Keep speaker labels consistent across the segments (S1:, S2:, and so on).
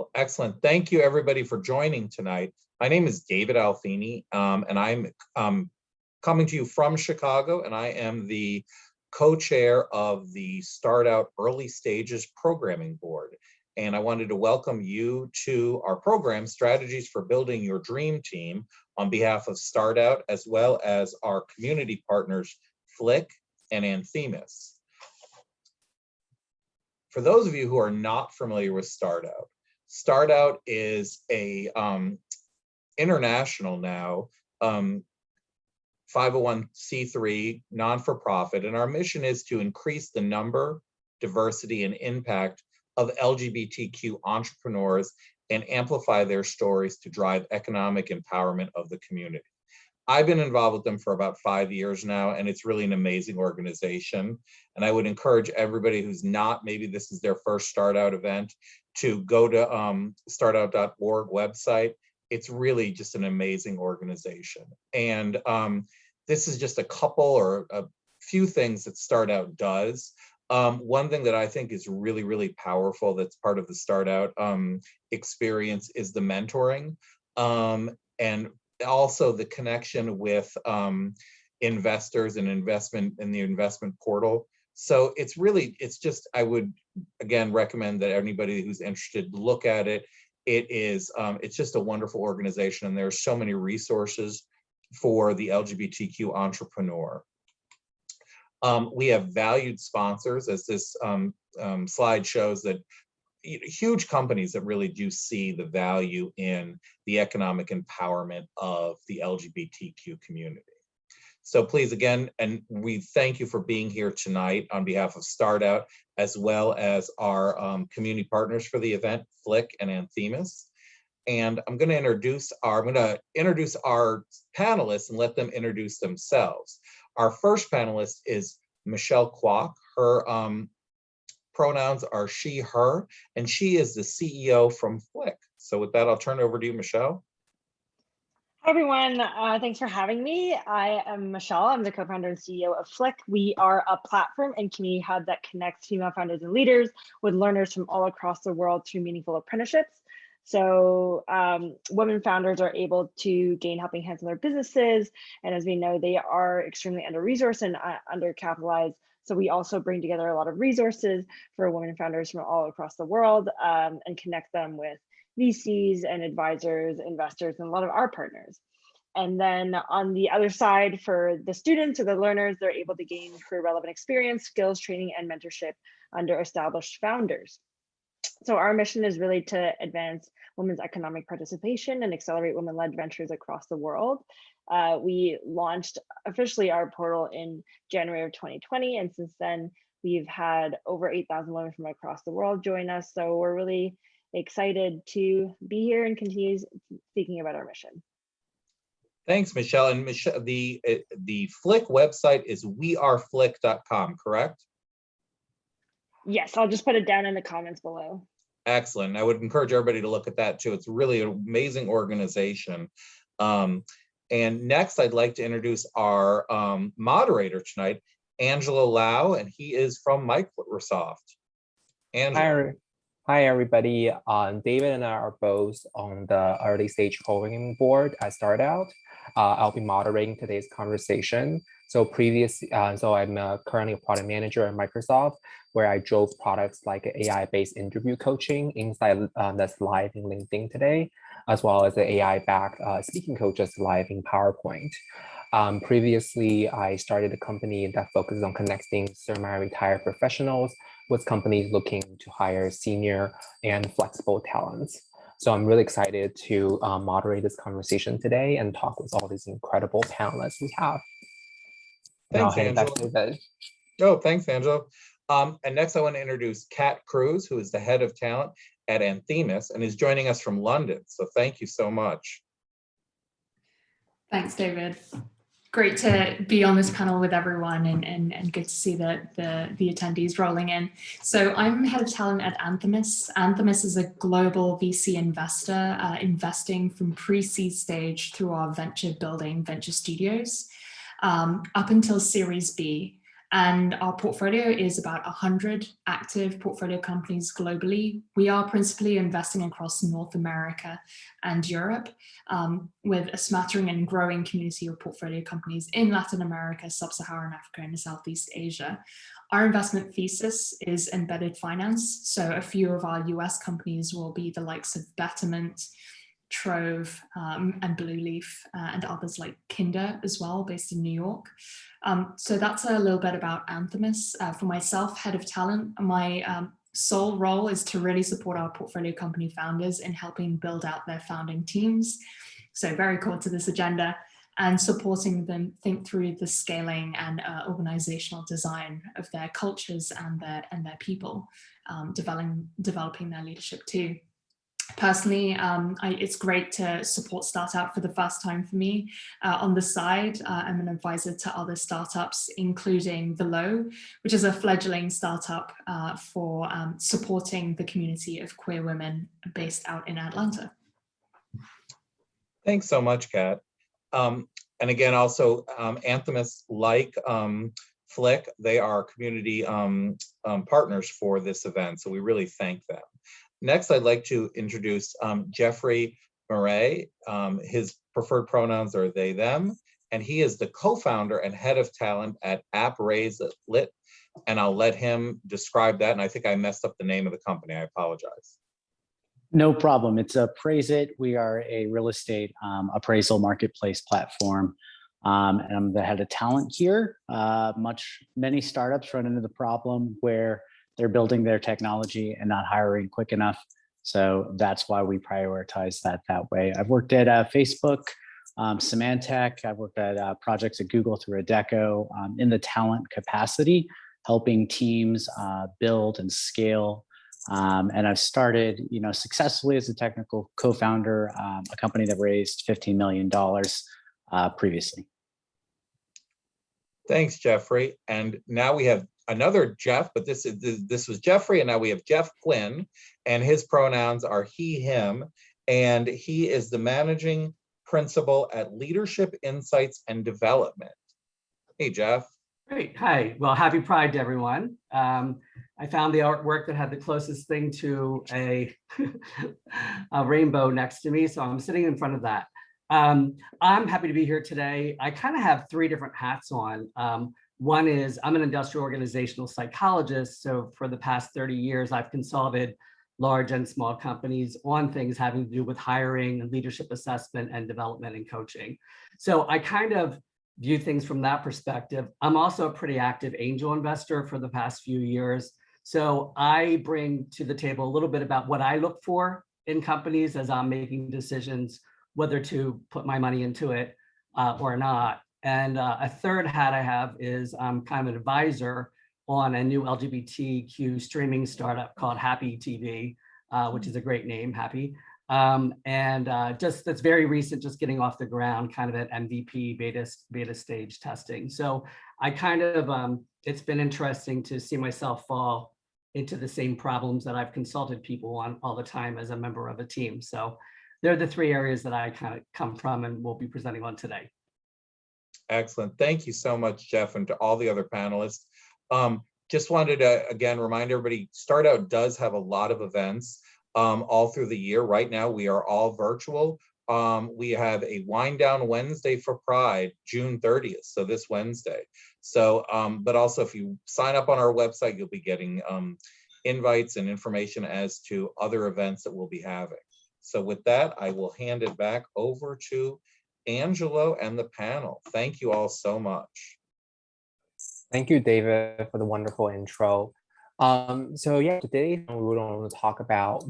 S1: Well, excellent. Thank you, everybody, for joining tonight. My name is David Alfini, and I'm coming to you from Chicago, and I am the co-chair of the Start Out Early Stages Programming Board. And I wanted to welcome you to our program, Strategies for Building Your Dream Team, on behalf of Start Out, as well as our community partners, FLIK and anthemis. For those of you who are not familiar with Start Out is a international now 501c3 non-for-profit, and our mission is to increase the number, diversity, and impact of LGBTQ entrepreneurs and amplify their stories to drive economic empowerment of the community. I've been involved with them for about 5 years now, and it's really an amazing organization. And I would encourage everybody who's not, maybe this is their first Start Out event, to go to startout.org website. It's really just an amazing organization. And this is just a couple or a few things that Start Out does. One thing that I think is really, really powerful that's part of the Start Out experience is the mentoring, and also the connection with investors and investment in the investment portal. So it's just, I would again recommend that anybody who's interested look at it. It's just a wonderful organization, and there's so many resources for the LGBTQ entrepreneur. We have valued sponsors, as this slide shows, that huge companies that really do see the value in the economic empowerment of the LGBTQ community. So please, again, and we thank you for being here tonight on behalf of Start Out, as well as our community partners for the event, FLIK and anthemis. And I'm going to introduce our panelists and let them introduce themselves. Our first panelist is Michelle Kwok. Her pronouns are she, her, and she is the CEO from FLIK. So with that, I'll turn it over to you, Michelle.
S2: Hi, everyone. Thanks for having me. I am Michelle. I'm the co-founder and CEO of FLIK. We are a platform and community hub that connects female founders and leaders with learners from all across the world through meaningful apprenticeships. So women founders are able to gain helping hands on their businesses. And as we know, they are extremely under-resourced and undercapitalized. So we also bring together a lot of resources for women founders from all across the world and connect them with VCs and advisors, investors, and a lot of our partners. And then on the other side, for the students or the learners, they're able to gain career relevant experience, skills, training, and mentorship under established founders. So our mission is really to advance women's economic participation and accelerate women-led ventures across the world. We launched officially our portal in January of 2020, and since then we've had over 8,000 women from across the world join us. So we're really excited to be here and continue speaking about our mission.
S1: Thanks, Michelle. And Michelle, the FLIK website is weareflik.com, correct?
S2: Yes, I'll just put it down in the comments below.
S1: Excellent. I would encourage everybody to look at that too. It's really an amazing organization. And next, I'd like to introduce our moderator tonight, Angelo Liao, and he is from Microsoft. Angelo.
S3: Hi, everybody. David and I are both on the early stage programming board at Start Out. I'll be moderating today's conversation. So I'm currently a product manager at Microsoft, where I drove products like AI-based interview coaching inside that's live in LinkedIn today, as well as the AI-backed speaking coaches live in PowerPoint. Previously, I started a company that focuses on connecting semi-retired professionals with companies looking to hire senior and flexible talents. So I'm really excited to moderate this conversation today and talk with all these incredible panelists we have.
S1: Thanks, Angelo. Oh, thanks, Angelo. And next I want to introduce Cruz, who is the head of talent at anthemis and is joining us from London. So thank you so much.
S4: Thanks, David. Great to be on this panel with everyone and good to see the attendees rolling in. So I'm head of talent at Anthemis. Anthemis is a global VC investor investing from pre-seed stage through our venture studios up until Series B. And our portfolio is about 100 active portfolio companies globally. We are principally investing across North America and Europe, with a smattering and growing community of portfolio companies in Latin America, Sub-Saharan Africa, and Southeast Asia. Our investment thesis is embedded finance. So a few of our US companies will be the likes of Betterment, Trove, and Blue Leaf, and others like Kinder as well, based in New York. So that's a little bit about Anthemis. For myself, head of talent, my sole role is to really support our portfolio company founders in helping build out their founding teams. So very core to this agenda, and supporting them think through the scaling and organizational design of their cultures and their people, developing their leadership too. Personally, it's great to support startup for the first time for me. On the side, I'm an advisor to other startups, including The Low, which is a fledgling startup for supporting the community of queer women based out in Atlanta.
S1: Thanks so much, Kat. And again, also Anthemis, like FLIK, they are community partners for this event, so we really thank them. Next, I'd like to introduce Jeffrey Merat. His preferred pronouns are they, them, and he is the co-founder and head of talent at AppRaiseLit, and I'll let him describe that, and I think I messed up the name of the company. I apologize.
S5: No problem. It's Appraise It. We are a real estate appraisal marketplace platform, and I'm the head of talent here. Many startups run into the problem where they're building their technology and not hiring quick enough. So that's why we prioritize that way. I've worked at Facebook, Symantec. I've worked at projects at Google through Adecco in the talent capacity, helping teams build and scale. And I've started, successfully as a technical co-founder, a company that raised $15 million previously.
S1: Thanks, Jeffrey. And now we have another Jeff, but this was Jeffrey, and now we have Jeff Quinn, and his pronouns are he, him, and he is the managing principal at Leadership Insights and Development. Hey, Jeff.
S6: Great. Hi. Well, happy Pride to everyone. I found the artwork that had the closest thing to a rainbow next to me, so I'm sitting in front of that. I'm happy to be here today. I kind of have three different hats on. One is I'm an industrial organizational psychologist. So for the past 30 years, I've consulted large and small companies on things having to do with hiring and leadership assessment and development and coaching. So I kind of view things from that perspective. I'm also a pretty active angel investor for the past few years. So I bring to the table a little bit about what I look for in companies as I'm making decisions, whether to put my money into it or not. And a third hat I have is I'm kind of an advisor on a new LGBTQ streaming startup called Happy TV, which is a great name, Happy. Just that's very recent, just getting off the ground, kind of at MVP beta stage testing. So I kind of, it's been interesting to see myself fall into the same problems that I've consulted people on all the time as a member of a team. So they're the three areas that I kind of come from and will be presenting on today.
S1: Excellent. Thank you so much, Jeff, and to all the other panelists. Just wanted to, again, remind everybody, Start Out does have a lot of events all through the year. Right now, we are all virtual. We have a Wind Down Wednesday for Pride, June 30th, so this Wednesday. So, but also if you sign up on our website, you'll be getting invites and information as to other events that we'll be having. So with that, I will hand it back over to Angelo and the panel. Thank you all so much.
S3: Thank you, David, for the wonderful intro. So yeah, today we want to talk about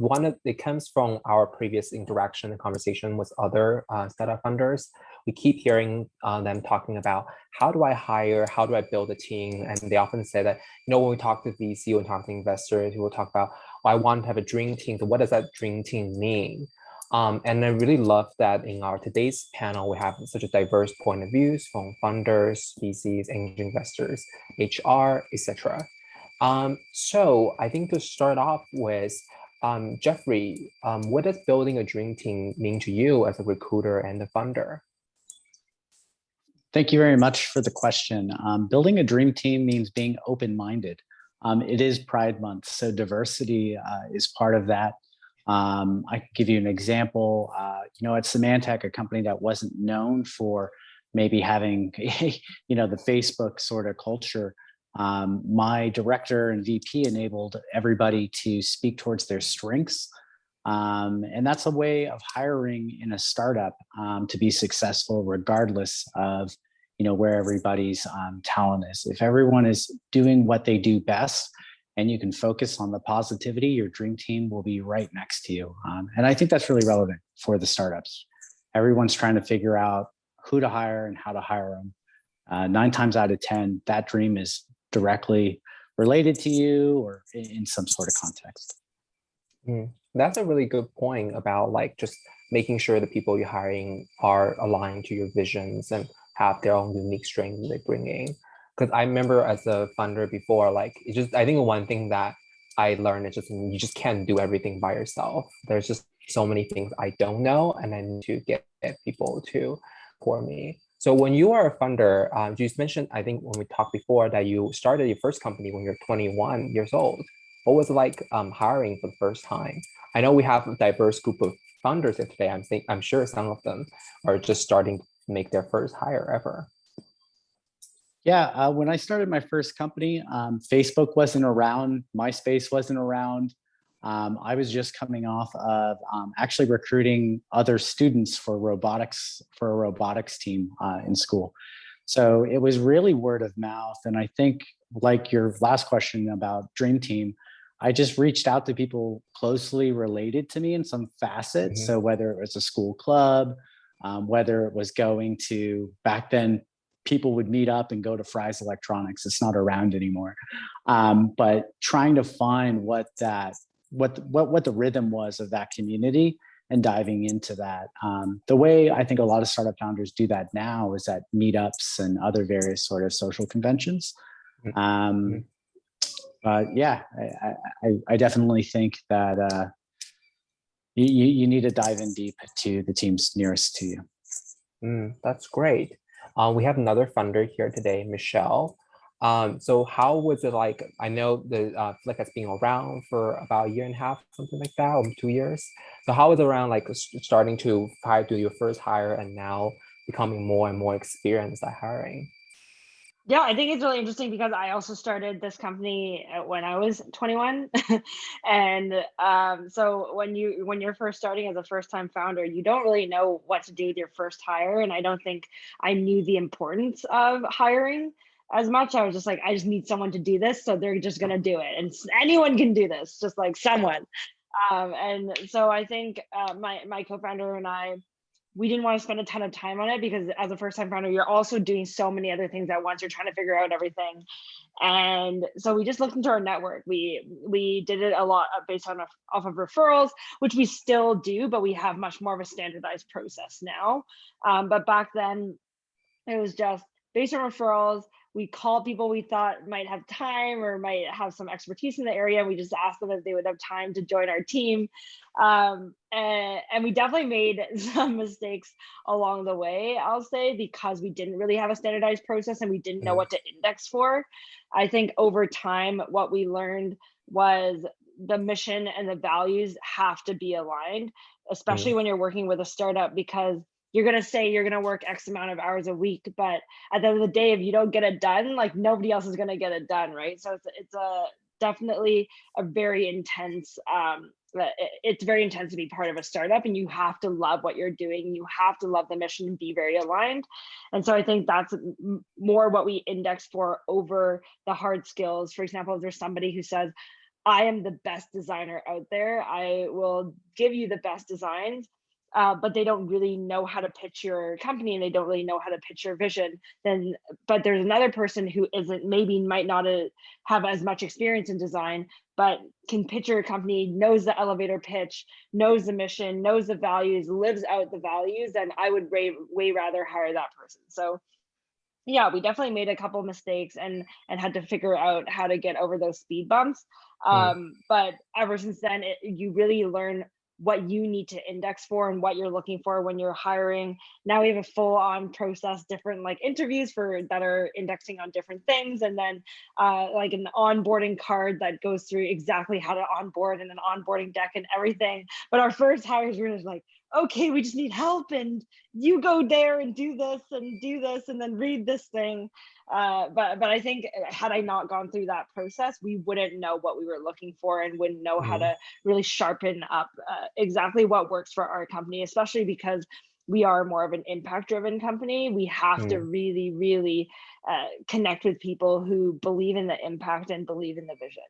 S3: it comes from our previous interaction and conversation with other startup funders. We keep hearing them talking about how do I hire, how do I build a team? And they often say that, when we talk to VC or talk to investors, we will talk about, I want to have a dream team. So what does that dream team mean? And I really love that in our today's panel, we have such a diverse point of views from funders, VCs, angel investors, HR, etc. So I think to start off with, Jeffrey, what does building a dream team mean to you as a recruiter and a funder?
S5: Thank you very much for the question. Building a dream team means being open-minded. It is Pride Month, so diversity is part of that. I can give you an example. At Symantec, a company that wasn't known for maybe having, the Facebook sort of culture, my director and VP enabled everybody to speak towards their strengths. And that's a way of hiring in a startup to be successful regardless of where everybody's talent is. If everyone is doing what they do best and you can focus on the positivity, your dream team will be right next to you. And I think that's really relevant for the startups. Everyone's trying to figure out who to hire and how to hire them. 9 times out of 10, that dream is directly related to you or in some sort of context.
S3: That's a really good point about just making sure the people you're hiring are aligned to your visions and have their own unique strengths they bring in. Because I remember as a funder before, I think one thing that I learned is you just can't do everything by yourself. There's just so many things I don't know, and I need to get people to for me. So when you are a funder, you just mentioned, I think when we talked before, that you started your first company when you're 21 years old. What was it like hiring for the first time? I know we have a diverse group of founders here today. I'm sure some of them are just starting to make their first hire ever.
S5: Yeah, when I started my first company, Facebook wasn't around, MySpace wasn't around. I was just coming off of actually recruiting other students for a robotics team in school. So it was really word of mouth. And I think like your last question about Dream Team, I just reached out to people closely related to me in some facets. So whether it was a school club, whether it was going to, back then, people would meet up and go to Fry's Electronics. It's not around anymore. But trying to find what the rhythm was of that community and diving into that. The way I think a lot of startup founders do that now is at meetups and other various sort of social conventions. But yeah, I definitely think that you need to dive in deep to the teams nearest to you.
S3: That's great. We have another funder here today, Michelle. So how was it like? I know the FLIK has been around for about 1.5 years, something like that, or 2 years. So how was it around starting to do your first hire and now becoming more and more experienced at hiring?
S2: Yeah, I think it's really interesting because I also started this company when I was 21. And so when you're first starting as a first-time founder, you don't really know what to do with your first hire. And I don't think I knew the importance of hiring as much. I was just like, I just need someone to do this. So they're just going to do it. And anyone can do this, just like someone. And so I think my co-founder and I, we didn't want to spend a ton of time on it because as a first-time founder, you're also doing so many other things at once. You're trying to figure out everything. And so we just looked into our network. We did it a lot based on off of referrals, which we still do, but we have much more of a standardized process now. But back then, it was just based on referrals. We called people we thought might have time or might have some expertise in the area. We just asked them if they would have time to join our team. And we definitely made some mistakes along the way, I'll say, because we didn't really have a standardized process and we didn't know what to index for. I think over time, what we learned was the mission and the values have to be aligned, especially when you're working with a startup, because you're going to say you're going to work X amount of hours a week, but at the end of the day, if you don't get it done, nobody else is going to get it done, right? So it's definitely a very intense, it's very intense to be part of a startup, and you have to love what you're doing. You have to love the mission and be very aligned. And so I think that's more what we index for over the hard skills. For example, if there's somebody who says, I am the best designer out there, I will give you the best designs, but they don't really know how to pitch your company and they don't really know how to pitch your vision, but there's another person who might not have as much experience in design, but can pitch your company, knows the elevator pitch, knows the mission, knows the values, lives out the values, then I would way rather hire that person. So yeah, we definitely made a couple mistakes and had to figure out how to get over those speed bumps. But ever since then, you really learn what you need to index for and what you're looking for when you're hiring. Now we have a full-on process, different like interviews that are indexing on different things, and then like an onboarding card that goes through exactly how to onboard and an onboarding deck and everything. But our first hires were just like, okay, we just need help, and you go there and do this and then read this thing. But I think had I not gone through that process, we wouldn't know what we were looking for and wouldn't know how to really sharpen up exactly what works for our company, especially because we are more of an impact-driven company. We have to really, really connect with people who believe in the impact and believe in the vision.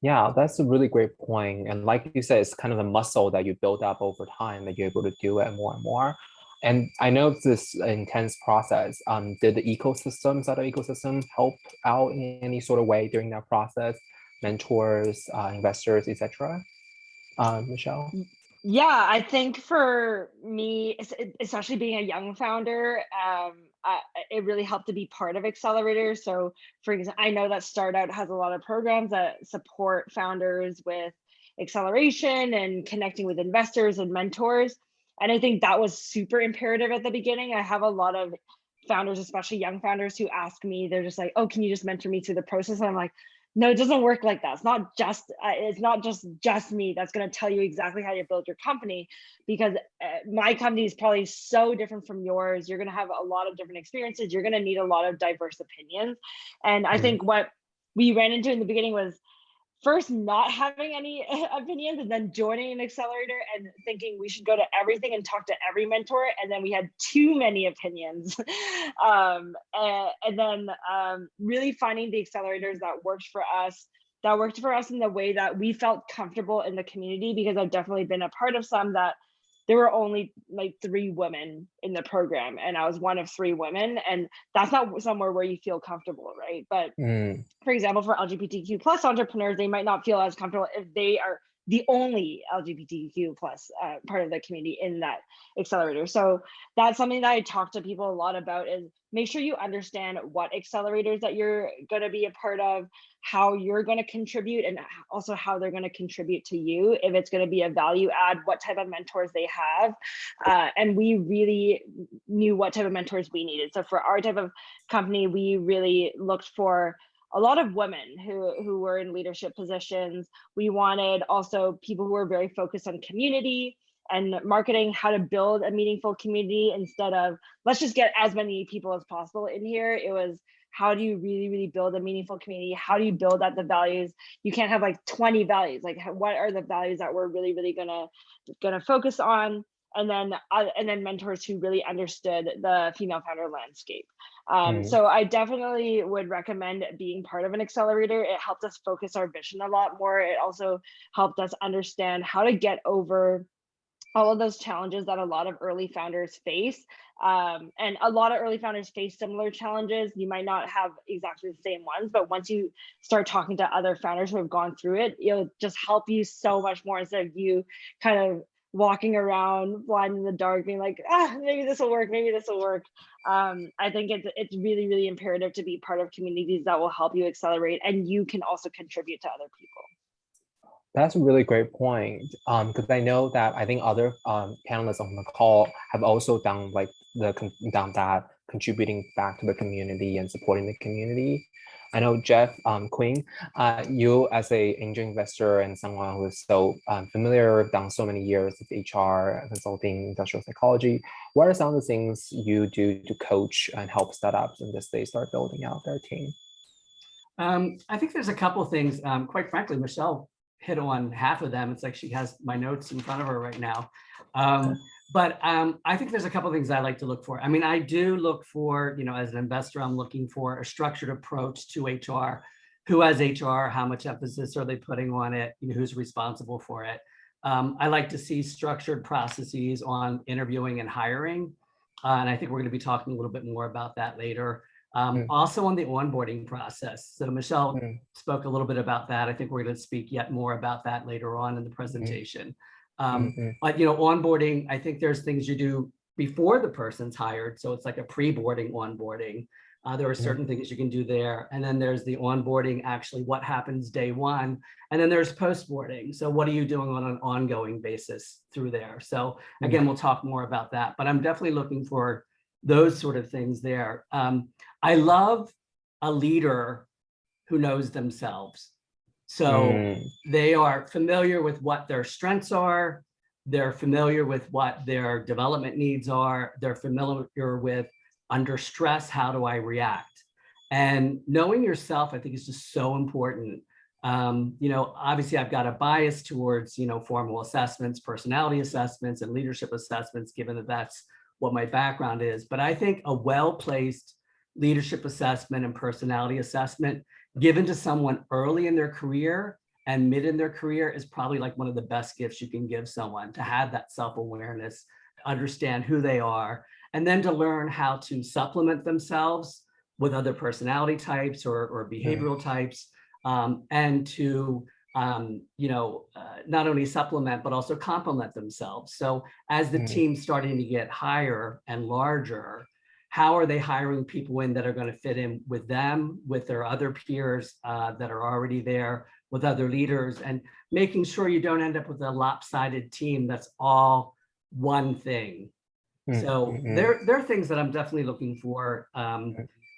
S3: Yeah, that's a really great point. And like you said, it's kind of a muscle that you build up over time that you're able to do it more and more. And I know it's this intense process. Did the ecosystems, other ecosystems help out in any sort of way during that process? Mentors, investors, etc. Michelle?
S2: Yeah, I think for me, especially being a young founder, it really helped to be part of accelerators. So for example, I know that StartOut has a lot of programs that support founders with acceleration and connecting with investors and mentors. And I think that was super imperative at the beginning. I have a lot of founders, especially young founders, who ask me, they're just like, oh, can you just mentor me through the process? And I'm like, no, it doesn't work like that. It's not just me that's going to tell you exactly how you build your company, because my company is probably so different from yours. You're going to have a lot of different experiences. You're going to need a lot of diverse opinions. And I think what we ran into in the beginning was first not having any opinions, and then joining an accelerator and thinking we should go to everything and talk to every mentor, and then we had too many opinions. And then really finding the accelerators that worked for us in the way that we felt comfortable in the community, because I've definitely been a part of some that there were only like 3 women in the program, and I was one of 3 women, and that's not somewhere where you feel comfortable, right? But for example, for LGBTQ plus entrepreneurs, they might not feel as comfortable if they are the only LGBTQ plus part of the community in that accelerator. So that's something that I talk to people a lot about, is make sure you understand what accelerators that you're going to be a part of, how you're going to contribute, and also how they're going to contribute to you, if it's going to be a value add, what type of mentors they have. And we really knew what type of mentors we needed. So for our type of company, we really looked for a lot of women who were in leadership positions. We wanted also people who were very focused on community and marketing, how to build a meaningful community instead of let's just get as many people as possible in here. It was, how do you really, really build a meaningful community? How do you build out the values? You can't have like 20 values. Like, what are the values that we're really, really gonna focus on? And then mentors who really understood the female founder landscape. So I definitely would recommend being part of an accelerator. It helped us focus our vision a lot more. It also helped us understand how to get over all of those challenges that a lot of early founders face. And a lot of early founders face similar challenges. You might not have exactly the same ones, but once you start talking to other founders who have gone through it, it'll just help you so much more, instead of you kind of walking around blind in the dark being like, maybe this will work, maybe this will work. I think it's really, really imperative to be part of communities that will help you accelerate, and you can also contribute to other people.
S3: That's a really great point, because I know that I think other panelists on the call have also done like contributing back to the community and supporting the community. I know Jeff, Quinn, you as a angel investor and someone who is so familiar, done so many years of HR, consulting, industrial psychology, what are some of the things you do to coach and help startups in this stage start building out their team?
S6: I think there's a couple of things. Quite frankly, Michelle hit on half of them. It's like she has my notes in front of her right now. But I think there's a couple of things I like to look for. I mean, I do look for, as an investor, I'm looking for a structured approach to HR. Who has HR? How much emphasis are they putting on it? Who's responsible for it? I like to see structured processes on interviewing and hiring. And I think we're going to be talking a little bit more about that later. Also on the onboarding process. So Michelle spoke a little bit about that. I think we're going to speak yet more about that later on in the presentation. But onboarding, I think there's things you do before the person's hired. So it's like a pre-boarding onboarding. There are certain things you can do there. And then there's the onboarding, actually what happens day one. And then there's post-boarding. So what are you doing on an ongoing basis through there? So again, we'll talk more about that, but I'm definitely looking for those sort of things there. I love a leader who knows themselves. So they are familiar with what their strengths are. They're familiar with what their development needs are. They're familiar with, under stress, how do I react? And knowing yourself, I think, is just so important. You know, obviously I've got a bias towards, you know, formal assessments, personality assessments, and leadership assessments, given that that's what my background is. But I think a well-placed leadership assessment and personality assessment given to someone early in their career and mid in their career is probably like one of the best gifts you can give someone, to have that self-awareness, understand who they are, and then to learn how to supplement themselves with other personality types or behavioral types, and to you know, not only supplement, but also complement themselves. So as the team's starting to get higher and larger, how are they hiring people in that are going to fit in with them, with their other peers that are already there, with other leaders, and making sure you don't end up with a lopsided team that's all one thing. So there are things that I'm definitely looking for,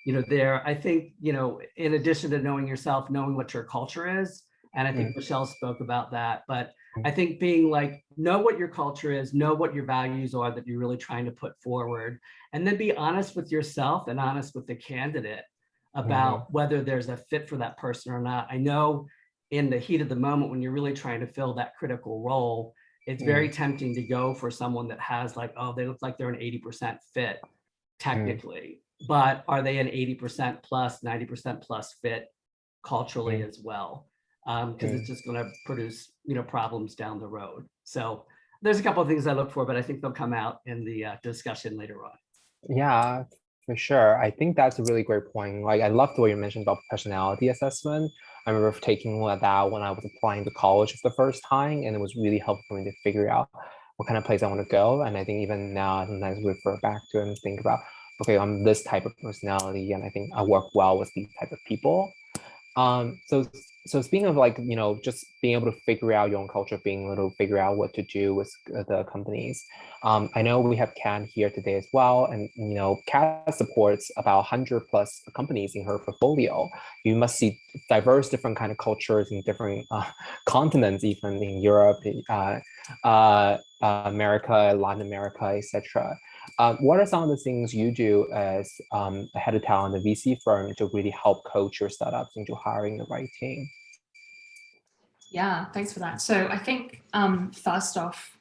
S6: you know, there. I think, you know, in addition to knowing yourself, knowing what your culture is, and I think Michelle spoke about that, but I think being like, know what your culture is, know what your values are that you're really trying to put forward, and then be honest with yourself and honest with the candidate about whether there's a fit for that person or not. I know in the heat of the moment, when you're really trying to fill that critical role, it's very tempting to go for someone that has like, oh, they look like they're an 80% fit technically, but are they an 80% plus, 90% plus fit culturally as well? Because it's just going to produce, you know, problems down the road. So there's a couple of things I look for, but I think they'll come out in the discussion later on.
S3: Yeah, for sure. I think that's a really great point. Like, I love the way you mentioned about personality assessment. I remember taking that when I was applying to college for the first time, and it was really helpful for me to figure out what kind of place I want to go. And I think even now, I sometimes refer back to it and think about, okay, I'm this type of personality, and I think I work well with these type of people. So speaking of, like, you know, just being able to figure out your own culture, being able to figure out what to do with the companies. I know we have Kat here today as well, and you know, Kat supports about 100+ companies in her portfolio. You must see diverse different kind of cultures in different continents, even in Europe, America, Latin America, etc. What are some of the things you do as a head of talent in a VC firm to really help coach your startups into hiring the right team?
S4: Yeah, thanks for that. So I think first off,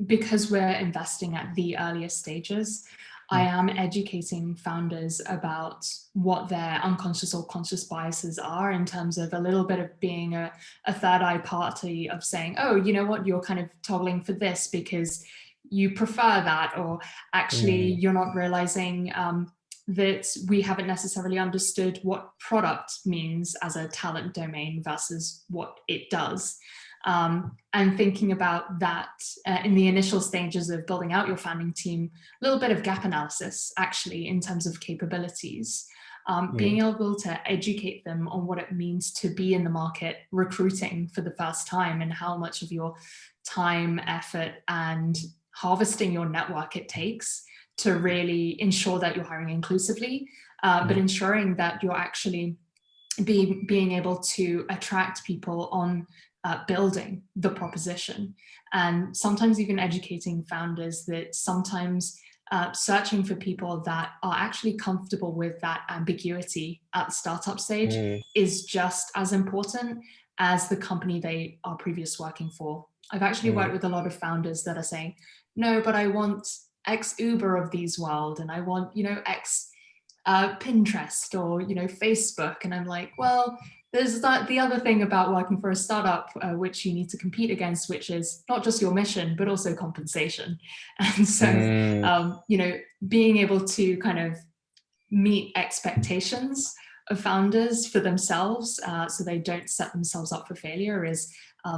S4: because we're investing at the earliest stages, I am educating founders about what their unconscious or conscious biases are, in terms of a little bit of being a third eye party of saying, oh, you know what, you're kind of toggling for this because you prefer that, or actually you're not realizing that we haven't necessarily understood what product means as a talent domain versus what it does. And thinking about that in the initial stages of building out your founding team, a little bit of gap analysis actually in terms of capabilities, being able to educate them on what it means to be in the market recruiting for the first time, and how much of your time, effort, and harvesting your network it takes to really ensure that you're hiring inclusively, but ensuring that you're actually being able to attract people on building the proposition. And sometimes even educating founders that sometimes searching for people that are actually comfortable with that ambiguity at the startup stage is just as important as the company they are previously working for. I've actually worked with a lot of founders that are saying, no, but I want X Uber of these world, and I want, you know, X Pinterest, or, you know, Facebook. And I'm like, well, there's the other thing about working for a startup, which you need to compete against, which is not just your mission, but also compensation. And so, you know, being able to kind of meet expectations of founders for themselves, so they don't set themselves up for failure, is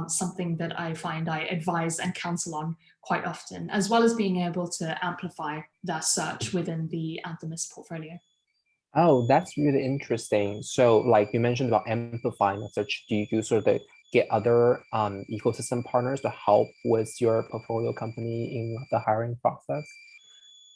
S4: something that I find I advise and counsel on quite often, as well as being able to amplify their search within the Anthemis portfolio.
S3: Oh, that's really interesting. So like you mentioned about amplifying message, do you sort of get other ecosystem partners to help with your portfolio company in the hiring process?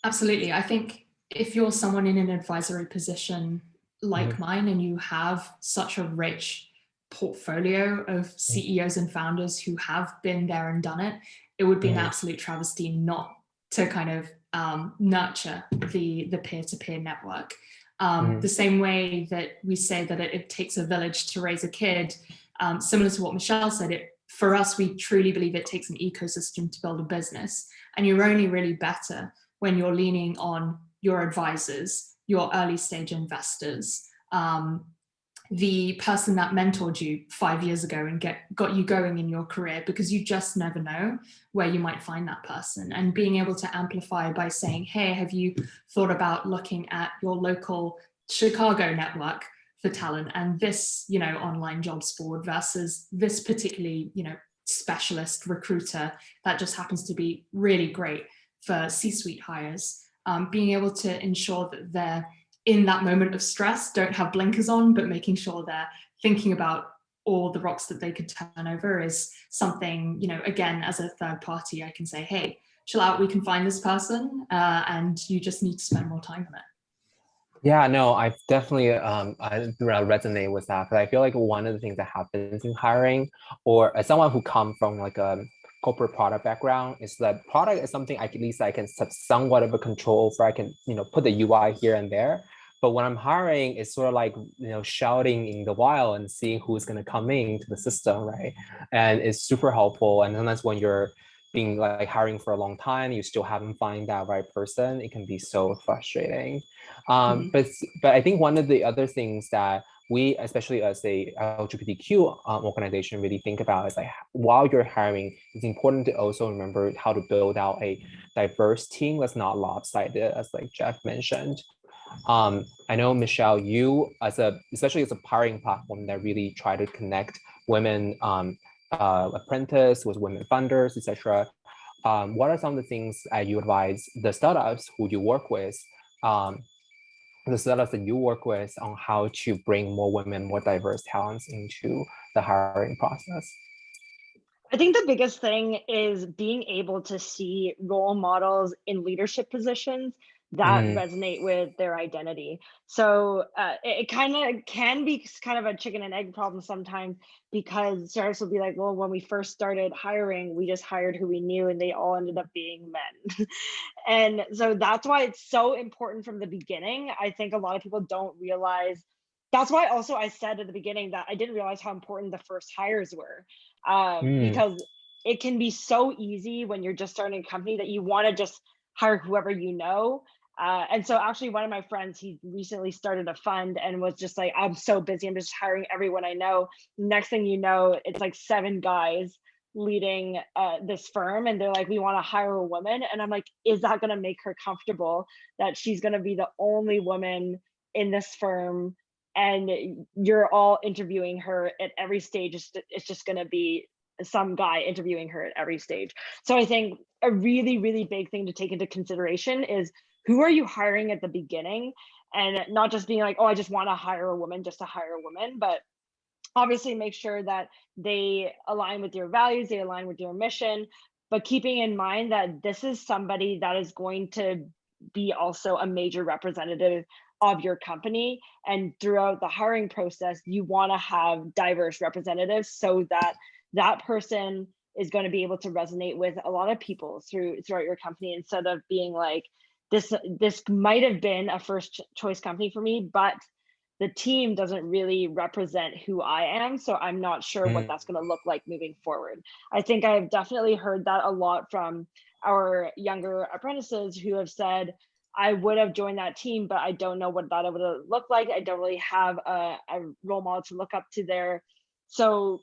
S4: Absolutely. I think if you're someone in an advisory position like mine and you have such a rich portfolio of CEOs and founders who have been there and done it, it would be an absolute travesty not to kind of nurture the peer-to-peer network. The same way that we say that it takes a village to raise a kid, similar to what Michelle said, for us, we truly believe it takes an ecosystem to build a business. And you're only really better when you're leaning on your advisors, your early stage investors, the person that mentored you 5 years ago and got you going in your career, because you just never know where you might find that person. And being able to amplify by saying, hey, have you thought about looking at your local Chicago network for talent and this, online jobs board versus this particularly, specialist recruiter that just happens to be really great for C-suite hires, being able to ensure that they're in that moment of stress, don't have blinkers on, but making sure they're thinking about all the rocks that they could turn over is something, again, as a third party, I can say, hey, chill out, we can find this person, and you just need to spend more time on it.
S3: Yeah, no, I definitely I resonate with that, because I feel like one of the things that happens in hiring, or as someone who comes from like a corporate product background, is that product is something at least I can have somewhat of a control over. I can put the UI here and there. But when I'm hiring, it's sort of like shouting in the wild and seeing who's going to come into the system, right? And it's super helpful. And sometimes when you're being like hiring for a long time, you still haven't find that right person, it can be so frustrating. But I think one of the other things that we, especially as a LGBTQ organization, really think about is like, while you're hiring, it's important to also remember how to build out a diverse team that's not lopsided, as like Jeff mentioned. I know, Michelle, you especially as a hiring platform that really try to connect women apprentice with women funders, etc. What are some of the things you advise the startups who you work with, the startups that you work with, on how to bring more women, more diverse talents into the hiring process?
S2: I think the biggest thing is being able to see role models in leadership positions that resonate with their identity. So it kind of can be kind of a chicken and egg problem sometimes, because startups will be like, well, when we first started hiring, we just hired who we knew and they all ended up being men. And so that's why it's so important from the beginning. I think a lot of people don't realize. That's why also I said at the beginning that I didn't realize how important the first hires were, because it can be so easy when you're just starting a company that you want to just hire whoever you know. And so actually one of my friends, he recently started a fund and was just like, I'm so busy, I'm just hiring everyone I know. Next thing you know, it's like 7 guys leading this firm, and they're like, we want to hire a woman. And I'm like, is that going to make her comfortable that she's going to be the only woman in this firm, and you're all interviewing her at every stage? It's just going to be some guy interviewing her at every stage. So I think a really, really big thing to take into consideration is, who are you hiring at the beginning? And not just being like, oh, I just want to hire a woman just to hire a woman, but obviously make sure that they align with your values, they align with your mission, but keeping in mind that this is somebody that is going to be also a major representative of your company. And throughout the hiring process, you want to have diverse representatives so that that person is going to be able to resonate with a lot of people throughout your company, instead of being like, this might have been a first choice company for me, but the team doesn't really represent who I am, so I'm not sure what that's going to look like moving forward. I think I've definitely heard that a lot from our younger apprentices who have said, I would have joined that team, but I don't know what that would have looked like. I don't really have a role model to look up to there. So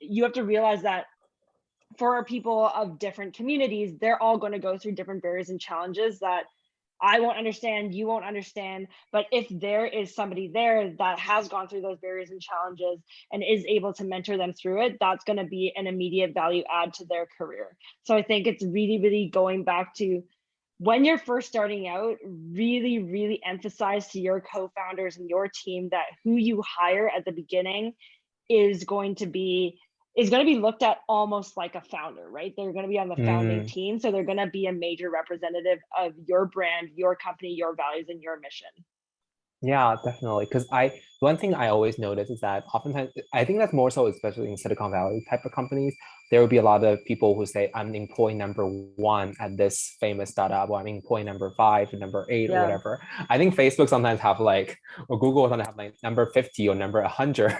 S2: you have to realize that for people of different communities, they're all going to go through different barriers and challenges that I won't understand, you won't understand. But if there is somebody there that has gone through those barriers and challenges and is able to mentor them through it, that's going to be an immediate value add to their career. So I think it's really, really going back to when you're first starting out, really, really emphasize to your co-founders and your team that who you hire at the beginning is going to be looked at almost like a founder, right? They're going to be on the founding team. So they're going to be a major representative of your brand, your company, your values, and your mission.
S3: Yeah, definitely. Because one thing I always notice is that oftentimes, I think that's more so, especially in Silicon Valley type of companies, there will be a lot of people who say, I'm employee number 1 at this famous startup, or I'm employee number 5 or number 8 or whatever. I think Facebook sometimes have like, or Google sometimes have like number 50 or number 100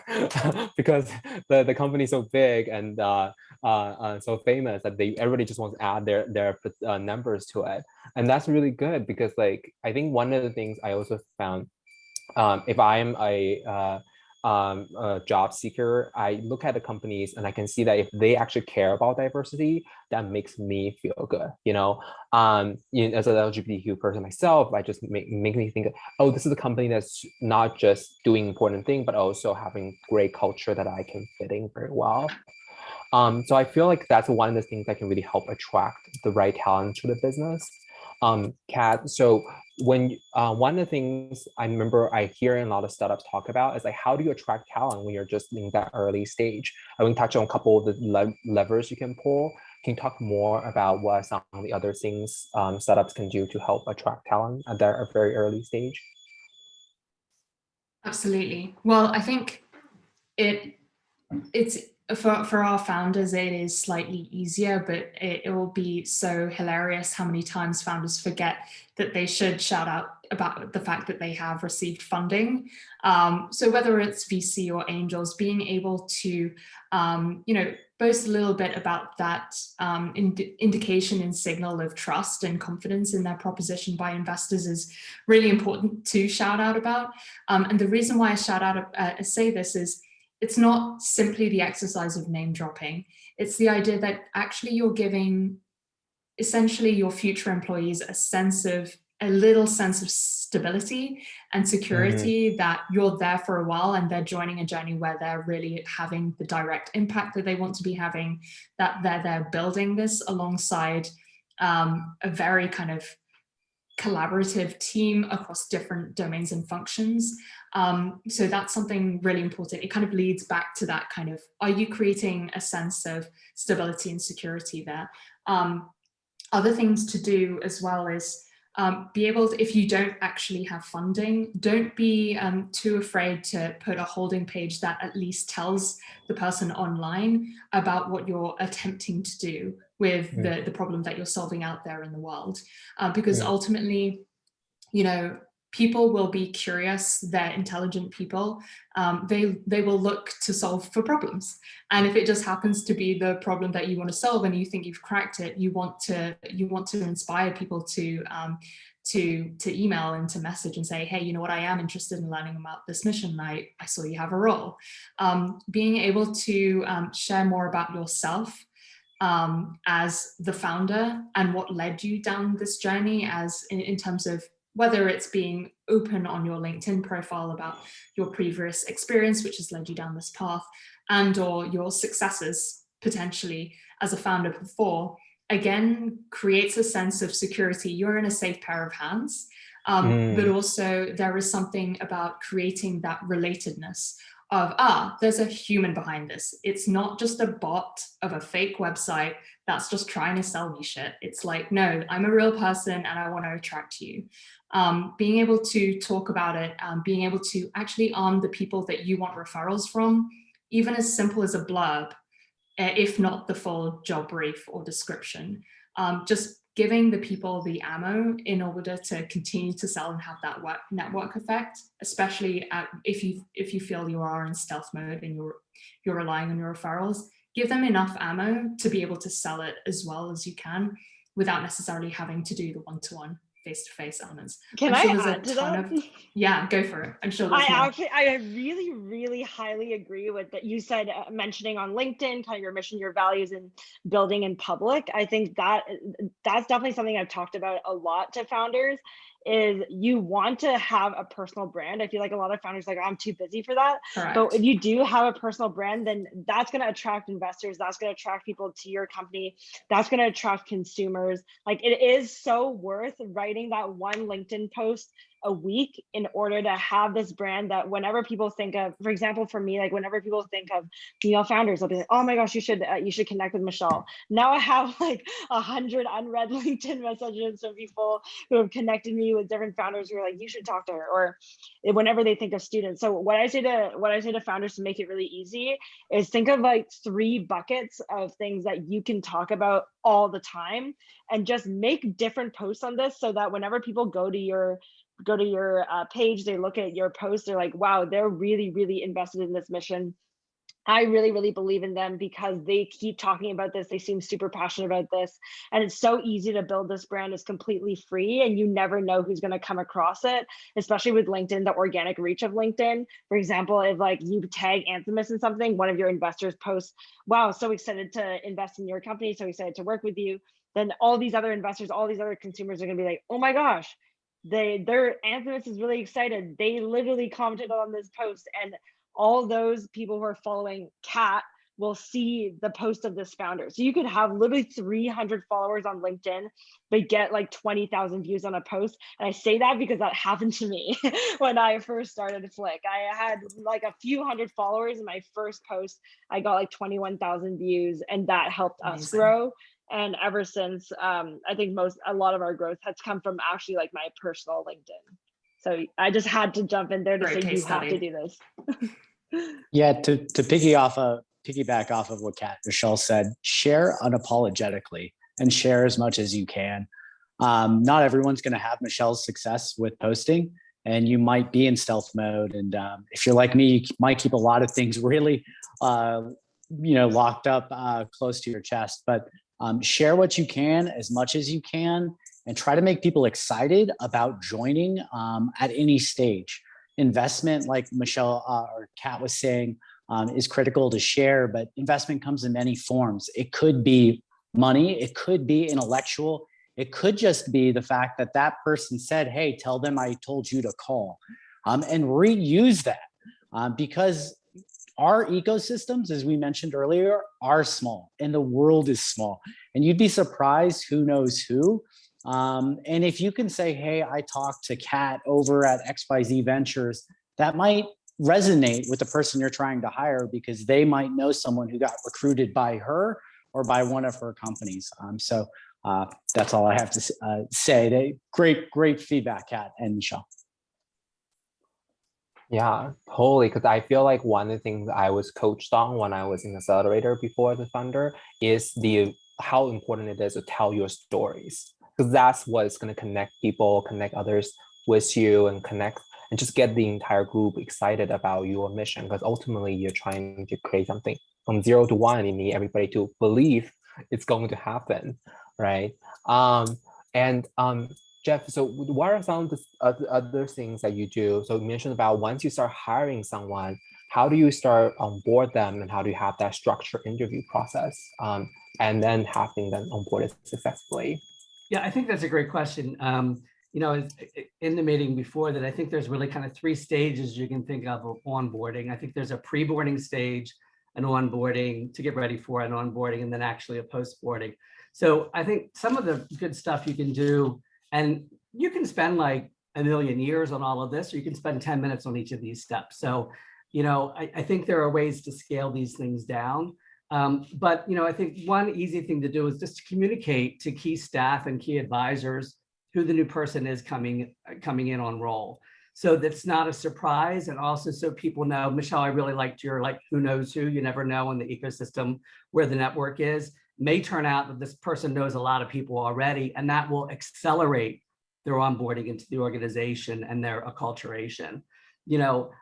S3: because the company is so big and so famous that everybody just wants to add their numbers to it. And that's really good because like, I think one of the things I also found, if I'm a job seeker, I look at the companies and I can see that if they actually care about diversity, that makes me feel good. As an LGBTQ person myself, I just make me think, oh, this is a company that's not just doing important things, but also having great culture that I can fit in very well. So I feel like that's one of the things that can really help attract the right talent to the business. Kat, so when one of the things I remember I hear in a lot of startups talk about is like, how do you attract talent when you're just in that early stage? I will touch on a couple of the levers you can pull. Can you talk more about what some of the other things startups can do to help attract talent at their very early stage?
S4: Absolutely. Well, I think it's for our founders, it is slightly easier, but it will be so hilarious how many times founders forget that they should shout out about the fact that they have received funding. So whether it's VC or angels, being able to, boast a little bit about that indication and signal of trust and confidence in their proposition by investors is really important to shout out about. And the reason why I say this is, it's not simply the exercise of name dropping. It's the idea that actually you're giving essentially your future employees a little sense of stability and security that you're there for a while and they're joining a journey where they're really having the direct impact that they want to be having, that they're building this alongside a very kind of collaborative team across different domains and functions. So that's something really important. It kind of leads back to that kind of, are you creating a sense of stability and security there? Other things to do as well is be able to, if you don't actually have funding, don't be too afraid to put a holding page that at least tells the person online about what you're attempting to do with the problem that you're solving out there in the world. Because ultimately, people will be curious, they're intelligent people. They will look to solve for problems. And if it just happens to be the problem that you want to solve and you think you've cracked it, you want to inspire people to email and to message and say, hey, you know what, I am interested in learning about this mission. I saw you have a role. Being able to share more about yourself as the founder and what led you down this journey, as in terms of whether it's being open on your LinkedIn profile about your previous experience, which has led you down this path, and or your successes potentially as a founder before, again, creates a sense of security. You're in a safe pair of hands, but also there is something about creating that relatedness of, there's a human behind this. It's not just a bot of a fake website that's just trying to sell me shit. It's like, no, I'm a real person and I want to attract you. Being able to talk about it, being able to actually arm the people that you want referrals from, even as simple as a blurb, if not the full job brief or description, just giving the people the ammo in order to continue to sell and have that network effect, especially if you feel you are in stealth mode and you're relying on your referrals. Give them enough ammo to be able to sell it as well as you can without necessarily having to do the one-to-one face-to-face elements.
S2: Can I add to that?
S4: Yeah, go for it. I'm sure there's
S2: I really, really highly agree with that. You said mentioning on LinkedIn, kind of your mission, your values, and building in public. I think that's definitely something I've talked about a lot to founders, is you want to have a personal brand. I feel like a lot of founders are like, I'm too busy for that.
S4: Correct.
S2: But if you do have a personal brand, then that's going to attract investors. That's going to attract people to your company. That's going to attract consumers. Like, it is so worth writing that one LinkedIn post a week in order to have this brand that whenever people think of, for example, for me, like whenever people think of female founders, they'll be like, oh my gosh, you should connect with Michelle. Now I have like 100 unread LinkedIn messages from people who have connected me with different founders who are like, you should talk to her, or whenever they think of students. So what I say to founders to make it really easy is think of like 3 buckets of things that you can talk about all the time, and just make different posts on this so that whenever people go to your page, they look at your post, they're like, wow, they're really, really invested in this mission. I really, really believe in them because they keep talking about this. They seem super passionate about this. And it's so easy to build this brand. It's completely free, and you never know who's going to come across it, especially with LinkedIn, the organic reach of LinkedIn. For example, if like you tag Anthemis in something, one of your investors posts, wow, so excited to invest in your company, so excited to work with you. Then all these other investors, all these other consumers are going to be like, oh my gosh, their Anthemis is really excited. They literally commented on this post, and all those people who are following Kat will see the post of this founder. So you could have literally 300 followers on LinkedIn, but get like 20,000 views on a post. And I say that because that happened to me when I first started FLIK. I had like a few hundred followers in my first post. I got like 21,000 views, and that helped us grow. And ever since, I think a lot of our growth has come from actually like my personal LinkedIn. So I just had to jump in there to say you have to do this.
S5: Yeah, to piggyback off of what Michelle said, share unapologetically and share as much as you can. Not everyone's going to have Michelle's success with posting, and you might be in stealth mode. And if you're like me, you might keep a lot of things really, locked up close to your chest. But share what you can, as much as you can, and try to make people excited about joining at any stage. Investment, like Michelle or Kat was saying, is critical to share, but investment comes in many forms. It could be money, it could be intellectual, it could just be the fact that that person said, hey, tell them I told you to call, and reuse that because our ecosystems, as we mentioned earlier, are small, and the world is small, and you'd be surprised who knows who. And if you can say, hey, I talked to Kat over at XYZ Ventures, that might resonate with the person you're trying to hire because they might know someone who got recruited by her or by one of her companies. So that's all I have to say. Great feedback, Kat and Michelle.
S3: Yeah, totally. Because I feel like one of the things I was coached on when I was in Accelerator before the Funder is how important it is to tell your stories. Because that's what's going to connect people, connect others with you, and just get the entire group excited about your mission. Because ultimately, you're trying to create something from 0 to 1, and you need everybody to believe it's going to happen, right? Jeff, so what are some of the other things that you do? So you mentioned about once you start hiring someone, how do you start onboard them, and how do you have that structured interview process, and then having them onboarded successfully?
S6: Yeah, I think that's a great question. In the meeting before that, I think there's really kind of 3 stages you can think of onboarding. I think there's a pre-boarding stage, an onboarding to get ready for an onboarding, and then actually a post-boarding. So I think some of the good stuff you can do, and you can spend like a million years on all of this, or you can spend 10 minutes on each of these steps. So, I think there are ways to scale these things down. But I think one easy thing to do is just to communicate to key staff and key advisors who the new person is coming in on roll. So that's not a surprise. And also so people know, Michelle, I really liked your who knows who. You never know in the ecosystem where the network is. May turn out that this person knows a lot of people already, and that will accelerate their onboarding into the organization and their acculturation.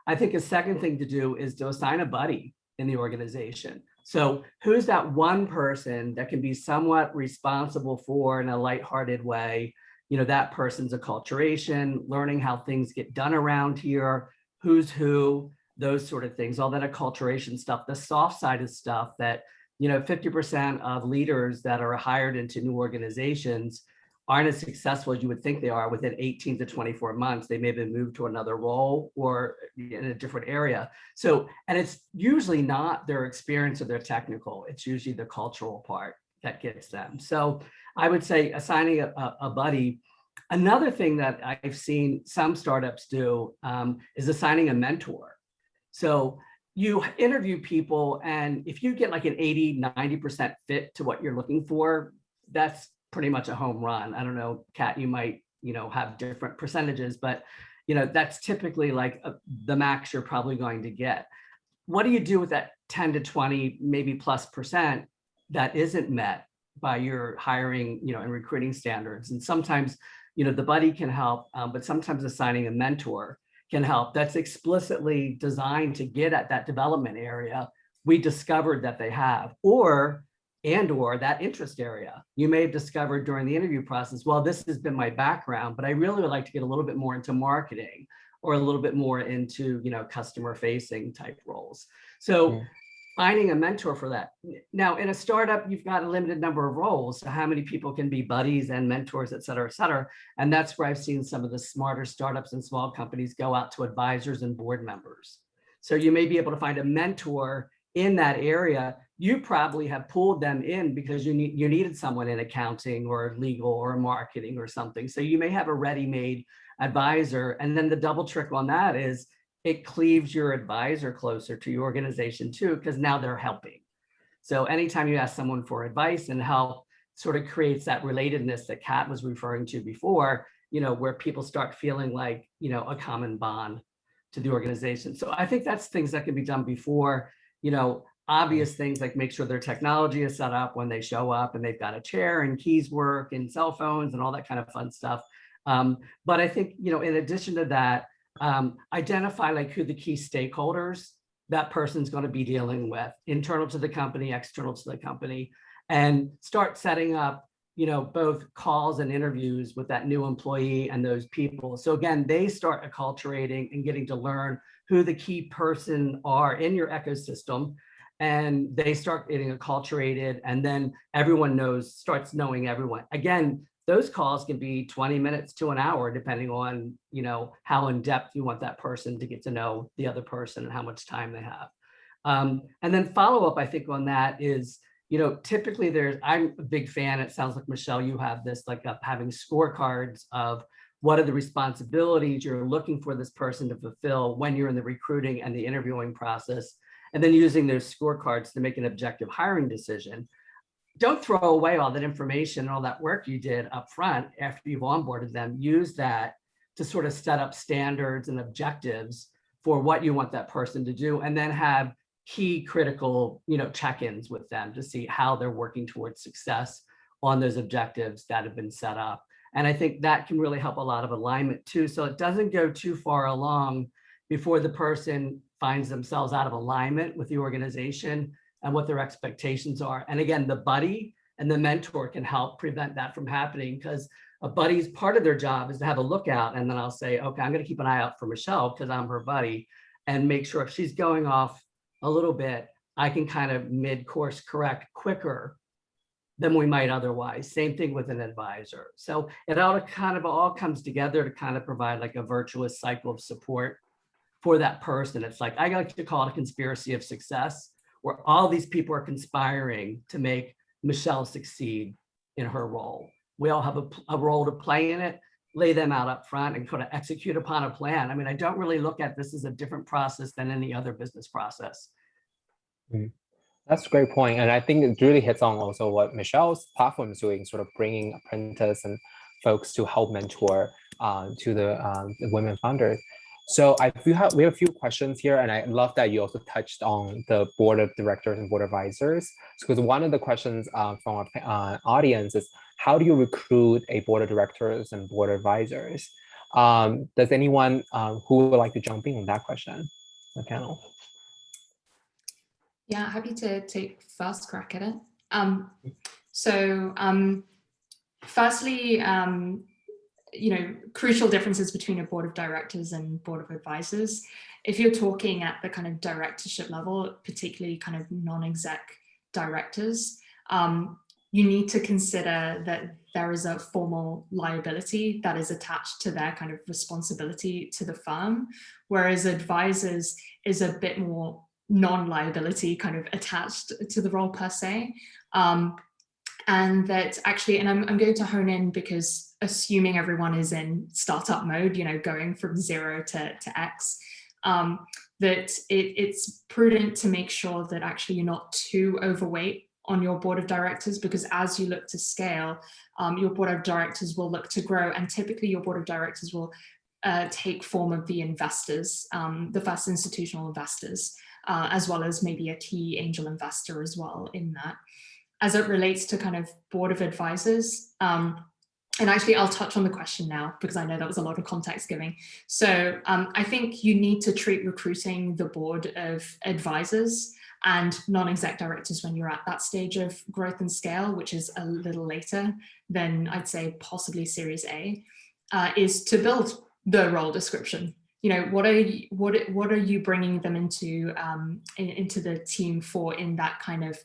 S6: I think a second thing to do is to assign a buddy in the organization. So who's that one person that can be somewhat responsible for, in a lighthearted way, that person's acculturation, learning how things get done around here, who's who, those sort of things, all that acculturation stuff, the soft side of stuff that 50% of leaders that are hired into new organizations aren't as successful as you would think they are within 18 to 24 months. They may have been moved to another role or in a different area. So, and it's usually not their experience or their technical, it's usually the cultural part that gets them. So I would say assigning a buddy. Another thing that I've seen some startups do is assigning a mentor. So you interview people, and if you get like an 80, 90% fit to what you're looking for, that's pretty much a home run. I don't know, Kat, you might, have different percentages, but, that's typically like the max you're probably going to get. What do you do with that 10 to 20, maybe plus % that isn't met by your hiring, and recruiting standards? And sometimes, the buddy can help, but sometimes assigning a mentor can help. That's explicitly designed to get at that development area we discovered that they have, or that interest area. You may have discovered during the interview process, well, this has been my background, but I really would like to get a little bit more into marketing or a little bit more into, customer facing type roles. So finding a mentor for that. Now, in a startup, you've got a limited number of roles. So how many people can be buddies and mentors, et cetera, et cetera. And that's where I've seen some of the smarter startups and small companies go out to advisors and board members. So you may be able to find a mentor in that area. You probably have pulled them in because you needed someone in accounting or legal or marketing or something. So you may have a ready-made advisor. And then the double trick on that is it cleaves your advisor closer to your organization too, because now they're helping. So anytime you ask someone for advice and help, sort of creates that relatedness that Kat was referring to before, where people start feeling like, a common bond to the organization. So I think that's things that can be done before, obvious things like make sure their technology is set up when they show up and they've got a chair and keys work and cell phones and all that kind of fun stuff. But I think, in addition to that, identify like who the key stakeholders that person's going to be dealing with, internal to the company, external to the company, and start setting up, both calls and interviews with that new employee and those people. So again, they start acculturating and getting to learn who the key person are in your ecosystem, and they start getting acculturated, and then everyone starts knowing everyone. Again, those calls can be 20 minutes to an hour, depending on, how in depth you want that person to get to know the other person and how much time they have. And then follow up, I think, on that is, typically I'm a big fan, it sounds like, Michelle, you have this, like having scorecards of what are the responsibilities you're looking for this person to fulfill when you're in the recruiting and the interviewing process, and then using those scorecards to make an objective hiring decision. Don't throw away all that information and all that work you did up front after you've onboarded them. Use that to sort of set up standards and objectives for what you want that person to do, and then have key critical, check-ins with them to see how they're working towards success on those objectives that have been set up. And I think that can really help a lot of alignment too. So it doesn't go too far along before the person finds themselves out of alignment with the organization and what their expectations are. And again, the buddy and the mentor can help prevent that from happening, because a buddy's part of their job is to have a lookout. And then I'll say, okay, I'm going to keep an eye out for Michelle because I'm her buddy, and make sure if she's going off a little bit, I can kind of mid-course correct quicker than we might otherwise. Same thing with an advisor. So it all comes together to kind of provide like a virtuous cycle of support for that person. It's like, I like to call it a conspiracy of success, where all these people are conspiring to make Michelle succeed in her role. We all have a role to play in it, lay them out up front and kind of execute upon a plan. I mean, I don't really look at this as a different process than any other business process.
S3: That's a great point. And I think it really hits on also what Michelle's platform is doing, sort of bringing apprentices and folks to help mentor to the women founders. So we have a few questions here, and I love that you also touched on the board of directors and board advisors. Because one of the questions from our audience is, how do you recruit a board of directors and board advisors? Does anyone who would like to jump in on that question, the panel?
S4: Yeah, happy to take first crack at it. Firstly, crucial differences between a board of directors and board of advisors. If you're talking at the kind of directorship level, particularly kind of non-exec directors, you need to consider that there is a formal liability that is attached to their kind of responsibility to the firm, whereas advisors is a bit more non-liability kind of attached to the role per se. And that actually, and I'm going to hone in because assuming everyone is in startup mode, going from 0 to X, that it's prudent to make sure that actually you're not too overweight on your board of directors, because as you look to scale, your board of directors will look to grow, and typically your board of directors will take form of the investors, the first institutional investors, as well as maybe a key angel investor as well in that. As it relates to kind of board of advisors, and actually I'll touch on the question now because I know that was a lot of context giving. So I think you need to treat recruiting the board of advisors and non-exec directors when you're at that stage of growth and scale, which is a little later than I'd say possibly Series A, is to build the role description. What are you bringing them into the team for in that kind of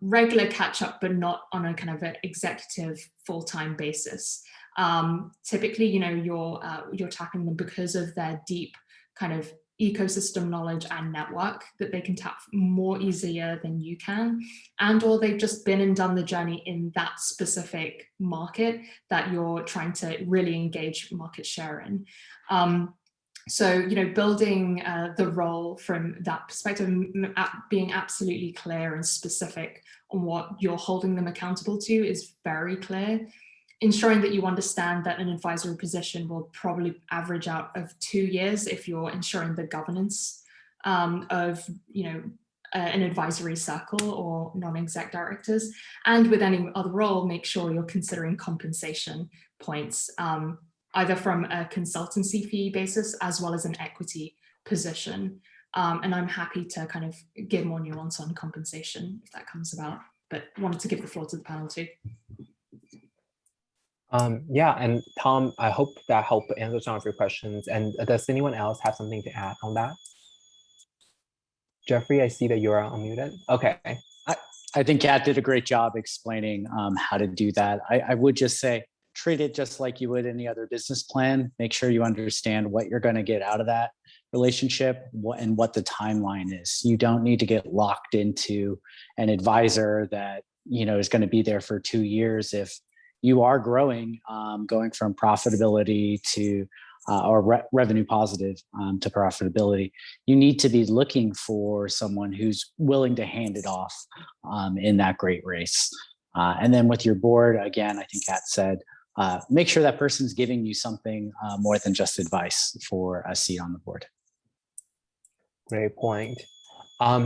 S4: regular catch up, but not on a kind of an executive full-time basis. Typically, you're tapping them because of their deep kind of ecosystem knowledge and network that they can tap more easier than you can, and or they've just been and done the journey in that specific market that you're trying to really engage market share in. So, building the role from that perspective, being absolutely clear and specific on what you're holding them accountable to is very clear. Ensuring that you understand that an advisory position will probably average out of 2 years if you're ensuring the governance of, an advisory circle or non-exec directors. And with any other role, make sure you're considering compensation points, either from a consultancy fee basis as well as an equity position. And I'm happy to kind of give more nuance on compensation if that comes about, but wanted to give the floor to the panel too.
S3: Yeah, and Tom, I hope that helped answer some of your questions. And does anyone else have something to add on that? Jeffrey, I see that you're unmuted. Okay.
S5: I think Kat did a great job explaining how to do that. I would just say, treat it just like you would any other business plan. Make sure you understand what you're going to get out of that relationship and what the timeline is. You don't need to get locked into an advisor that, is going to be there for 2 years. If you are growing, going from profitability to revenue positive to profitability, you need to be looking for someone who's willing to hand it off in that great race. And then with your board, again, I think Kat said, make sure that person's giving you something more than just advice for a seat on the board.
S3: Great point.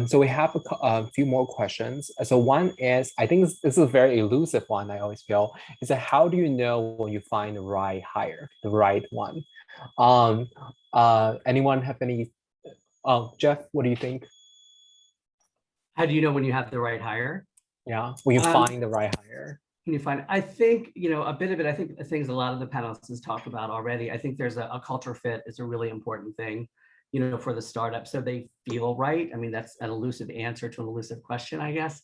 S3: So we have a few more questions. So one is, I think this is a very elusive one, I always feel, is that how do you know when you find the right hire, the right one? Anyone have any, Jeff, what do you think?
S6: How do you know when you have the right hire?
S3: Yeah, when you find the right hire.
S6: Can you find, I think, a bit of it, I think the things a lot of the panelists talked about already, I think there's a culture fit is a really important thing, for the startup. So they feel right. I mean, that's an elusive answer to an elusive question, I guess.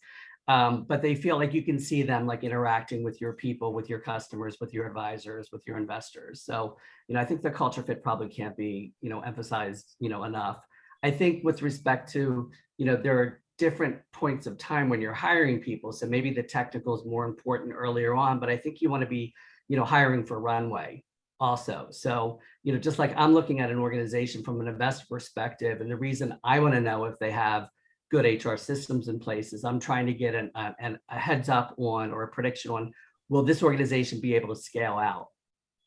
S6: But they feel like you can see them like interacting with your people, with your customers, with your advisors, with your investors. So, I think the culture fit probably can't be, emphasized, enough. I think with respect to, there are different points of time when you're hiring people. So maybe the technical is more important earlier on, but I think you want to be, hiring for runway also. So, just like I'm looking at an organization from an investor perspective, and the reason I want to know if they have good HR systems in place is I'm trying to get a heads up on, or a prediction on, will this organization be able to scale out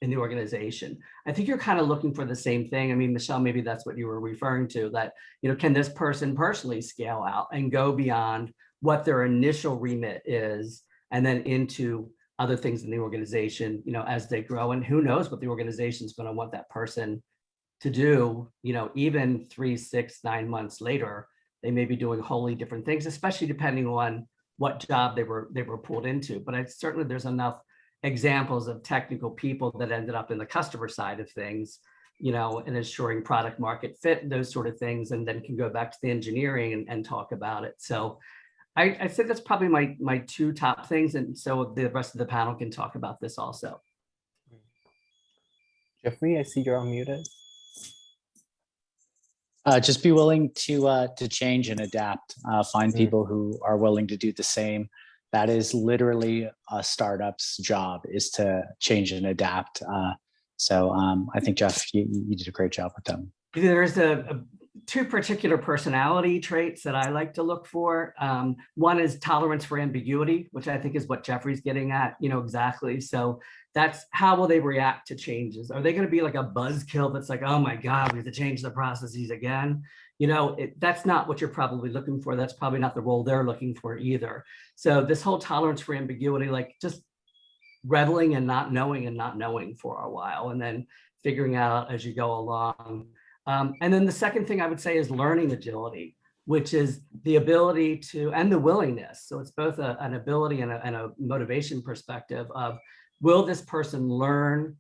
S6: in the organization? I think you're kind of looking for the same thing. I mean, Michelle, maybe that's what you were referring to, that, can this person personally scale out and go beyond what their initial remit is, and then into other things in the organization, as they grow, and who knows what the organization is going to want that person to do, even 3, 6, 9 months later, they may be doing wholly different things, especially depending on what job they were pulled into. But certainly there's enough examples of technical people that ended up in the customer side of things, and ensuring product market fit and those sort of things, and then can go back to the engineering and talk about it. So I think that's probably my two top things. And so the rest of the panel can talk about this also.
S3: Jeffrey, I see you're unmuted.
S5: Just be willing to change and adapt. Find people who are willing to do the same. That is literally a startup's job, is to change and adapt. So I think, Jeff, you did a great job with them.
S6: There's two particular personality traits that I like to look for. One is tolerance for ambiguity, which I think is what Jeffrey's getting at, exactly. So that's how will they react to changes? Are they going to be like a buzzkill that's like, oh my God, we have to change the processes again? That's not what you're probably looking for. That's probably not the role they're looking for either. So this whole tolerance for ambiguity, like just reveling and not knowing for a while, and then figuring out as you go along. And then the second thing I would say is learning agility, which is the ability to, and the willingness. So it's both an ability and a motivation perspective of, will this person learn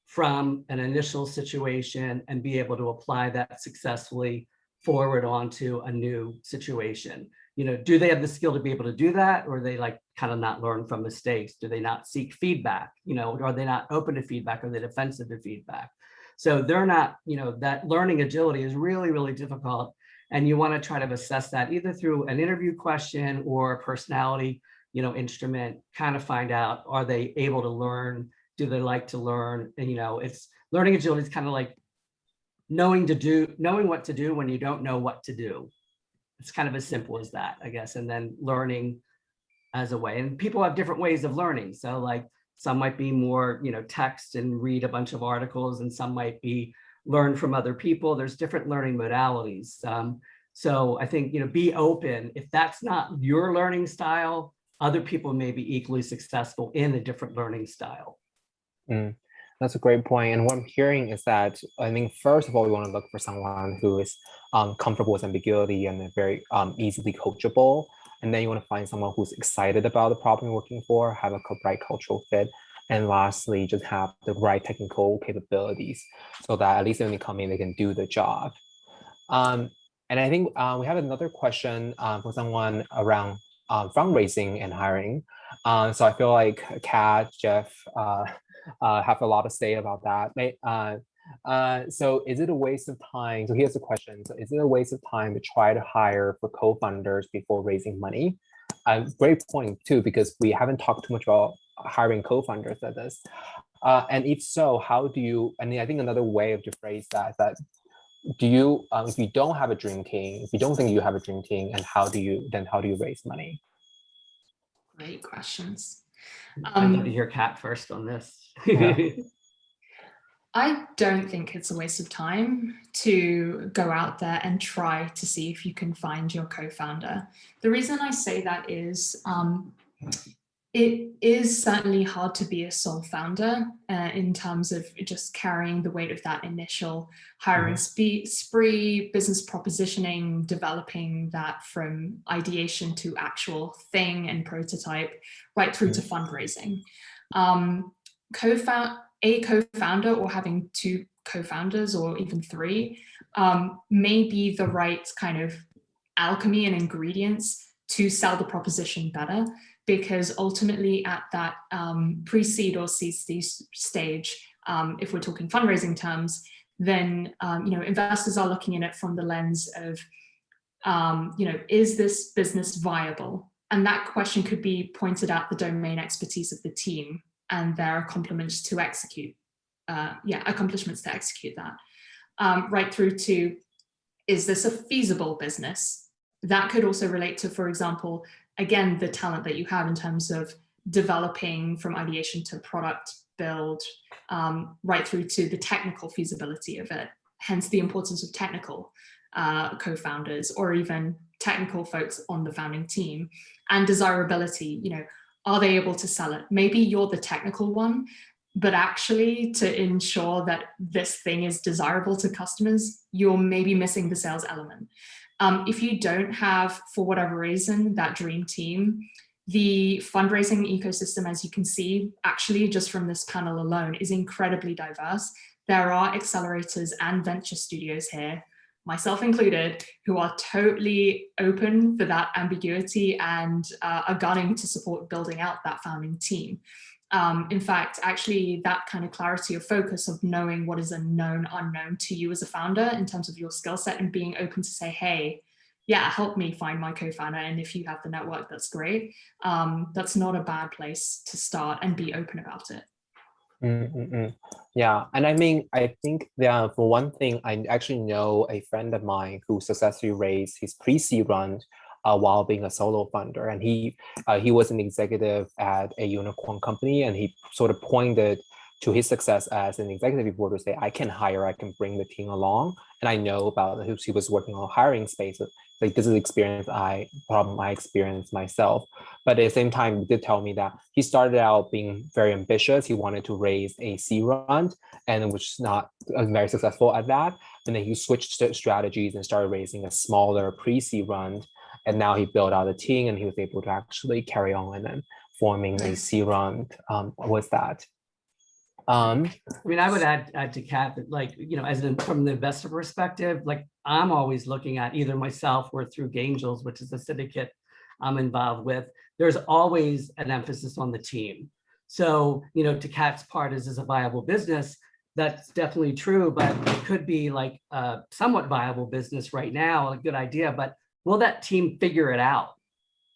S6: from an initial situation and be able to apply that successfully forward onto a new situation? Do they have the skill to be able to do that? Or are they like kind of not learn from mistakes? Do they not seek feedback? Are they not open to feedback? Are they defensive to feedback? So they're not, that learning agility is really, really difficult. And you want to try to assess that either through an interview question or a personality, instrument, kind of find out, are they able to learn? Do they like to learn? And, it's learning agility is kind of like knowing what to do when you don't know what to do. It's kind of as simple as that, I guess. And then learning as a way, and people have different ways of learning. So like, some might be more, text and read a bunch of articles, and some might be learn from other people. There's different learning modalities. So I think, be open. If that's not your learning style, other people may be equally successful in a different learning style.
S3: That's a great point. And what I'm hearing is that, I think, first of all, we want to look for someone who is comfortable with ambiguity and very easily coachable. And then you want to find someone who's excited about the problem you're working for, have a right cultural fit. And lastly, just have the right technical capabilities so that at least when they come in, they can do the job. And I think we have another question for someone around fundraising and hiring. So I feel like Kat, Jeff have a lot to say about that. So is it a waste of time? So here's the question. So is it a waste of time to try to hire for co-funders before raising money? Great point too, because we haven't talked too much about hiring co-funders at this. And if so, how do you, and I think another way of to phrase that is that, do you, if you don't have a dream team, if you don't think you have a dream team, and how do you raise money?
S4: Great questions.
S6: I'd love to hear Kat first on this.
S3: Yeah.
S4: I don't think it's a waste of time to go out there and try to see if you can find your co-founder. The reason I say that is it is certainly hard to be a sole founder in terms of just carrying the weight of that initial hiring spree, business propositioning, developing that from ideation to actual thing and prototype, right through to fundraising. A co-founder or having two co-founders or even three may be the right kind of alchemy and ingredients to sell the proposition better, because ultimately at that pre-seed or seed stage, if we're talking fundraising terms, then investors are looking at it from the lens of, is this business viable? And that question could be pointed at the domain expertise of the team and their accomplishments to execute that, right through to, is this a feasible business? That could also relate to, for example, again, the talent that you have in terms of developing from ideation to product build, right through to the technical feasibility of it, hence the importance of technical co-founders or even technical folks on the founding team, and desirability, are they able to sell it? Maybe you're the technical one, but actually to ensure that this thing is desirable to customers, you're maybe missing the sales element. If you don't have, for whatever reason, that dream team, the fundraising ecosystem, as you can see, actually just from this panel alone, is incredibly diverse. There are accelerators and venture studios here myself included, who are totally open for that ambiguity and are gunning to support building out that founding team. In fact, actually, that kind of clarity of focus of knowing what is a known unknown to you as a founder in terms of your skill set and being open to say, hey, yeah, help me find my co-founder. And if you have the network, that's great. That's not a bad place to start and be open about it.
S3: Yeah, and I mean, I think that for one thing, I actually know a friend of mine who successfully raised his pre-seed round while being a solo funder, and he was an executive at a unicorn company, and he sort of pointed to his success as an executive before to say, I can hire, I can bring the team along, and I know about he was working on hiring spaces. Like this is experience I experienced myself. But at the same time, he did tell me that he started out being very ambitious. He wanted to raise a C round, and was not very successful at that. And then he switched strategies and started raising a smaller pre-C round. And now he built out a team, and he was able to actually carry on and then forming a C round with that.
S6: I mean, I would add to Kat that, like, you know, from the investor perspective, like I'm always looking at either myself or through Angels, which is a syndicate I'm involved with. There's always an emphasis on the team. So, you know, to Kat's part, is this a viable business? That's definitely true, but it could be like a somewhat viable business right now, a good idea, but will that team figure it out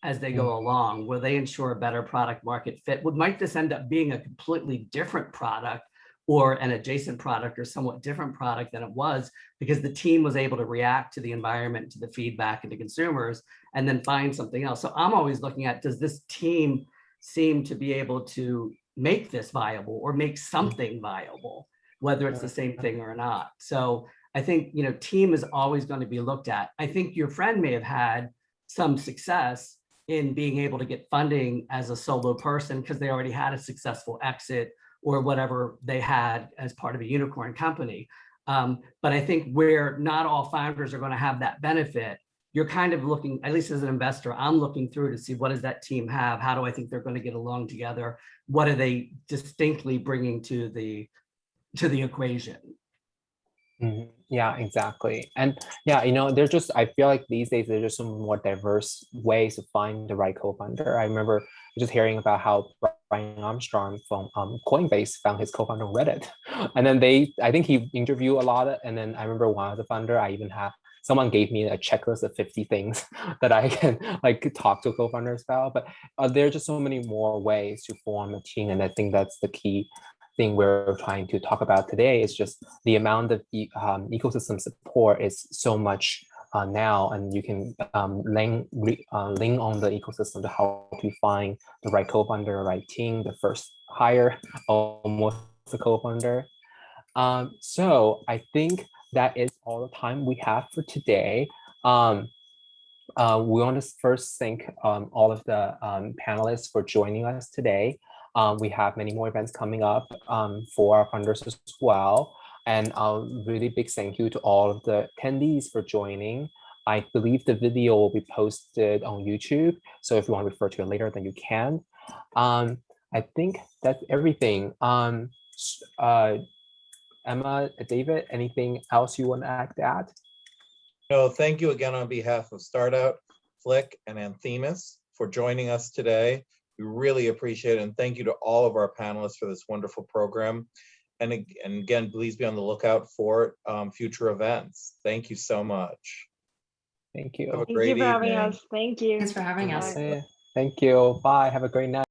S6: as they go along? Will they ensure a better product market fit? Might this end up being a completely different product or an adjacent product or somewhat different product than it was because the team was able to react to the environment, to the feedback and to consumers and then find something else? So I'm always looking at, does this team seem to be able to make this viable or make something viable, whether it's the same thing or not? So I think, you know, team is always going to be looked at. I think your friend may have had some success in being able to get funding as a solo person because they already had a successful exit or whatever they had as part of a unicorn company. But I think where not all founders are going to have that benefit, you're kind of looking, at least as an investor, I'm looking through to see what does that team have? How do I think they're going to get along together? What are they distinctly bringing to the equation?
S3: Yeah, exactly. And yeah, you know, there's just, I feel like these days there's just some more diverse ways to find the right co-founder. I remember just hearing about how Brian Armstrong from Coinbase found his co-founder on Reddit. And then I think he interviewed a lot of, and then I remember when I was a founder, I even had, someone gave me a checklist of 50 things that I can like talk to co-founders about. But there are just so many more ways to form a team. And I think that's the key thing we're trying to talk about today is just the amount of ecosystem support is so much now, and you can lean on the ecosystem to help you find the right co-founder, the right team, the first hire, almost a co-founder. So I think that is all the time we have for today. We want to first thank all of the panelists for joining us today. We have many more events coming up for our funders as well. And a really big thank you to all of the attendees for joining. I believe the video will be posted on YouTube. So if you want to refer to it later, then you can. I think that's everything. Emma, David, anything else you want to add?
S1: No, thank you again on behalf of Startout, FLIK, and Anthemis for joining us today. We really appreciate it, and thank you to all of our panelists for this wonderful program. And again, please be on the lookout for future events. Thank you so much.
S3: Thank you.
S1: Have a
S2: Thank
S1: great
S2: you for having
S1: evening.
S2: us. Thank you.
S4: Thanks for having us.
S3: Thank you. Bye. Have a great night.